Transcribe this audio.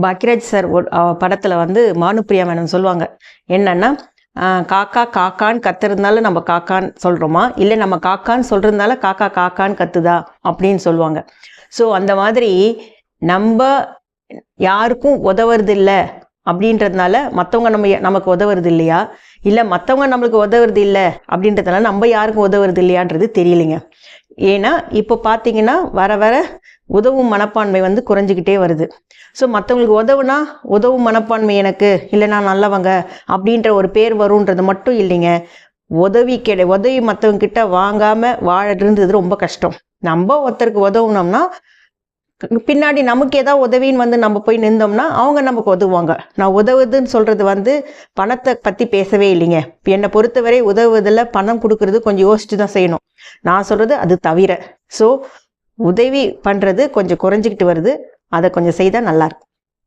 Bhagyaraj sir படத்தில் வந்து மானுப்பிரியா madam சொல்லுவாங்க என்னன்னா, காக்கா காக்கான்னு கத்துறதுனால நம்ம காக்கான்னு சொல்கிறோமா, இல்லை நம்ம காக்கான்னு சொல்கிறதுனால காக்கா காக்கான்னு கத்துதா அப்படின்னு சொல்லுவாங்க. ஸோ அந்த மாதிரி நம்ம யாருக்கும் உதவுறது இல்லை அப்படின்றதுனால மற்றவங்க நமக்கு உதவுறது இல்லையா, இல்லை மற்றவங்க நம்மளுக்கு உதவுறது இல்லை அப்படின்றதுனால நம்ம யாருக்கும் உதவுறது இல்லையான்றது தெரியலைங்க. ஏன்னா இப்போ பார்த்தீங்கன்னா வர வர உதவும் மனப்பான்மை வந்து குறைஞ்சிக்கிட்டே வருது. ஸோ மற்றவங்களுக்கு உதவும் மனப்பான்மை எனக்கு இல்லை, நான் நல்லவங்க அப்படின்ற ஒரு பேர் வருன்றது மட்டும் இல்லைங்க. உதவி மற்றவங்க கிட்ட வாங்காமல் வாழறது ரொம்ப கஷ்டம். நம்ம ஒருத்தருக்கு உதவுனோம்னா பின்னாடி நமக்கு ஏதாவது உதவின்னு வந்து நம்ம போய் நின்றோம்னா அவங்க நமக்கு உதவுவாங்க. நான் உதவுதுன்னு சொல்கிறது வந்து பணத்தை பற்றி பேசவே இல்லைங்க. என்னை பொறுத்தவரை உதவுவதில் பணம் கொடுக்கறது கொஞ்சம் யோசிச்சு தான் செய்யணும். நான் சொல்கிறது அது தவிர. ஸோ உதவி பண்ணுறது கொஞ்சம் குறைஞ்சிக்கிட்டு வருது. அதை கொஞ்சம் செய்தால் நல்லாயிருக்கும்.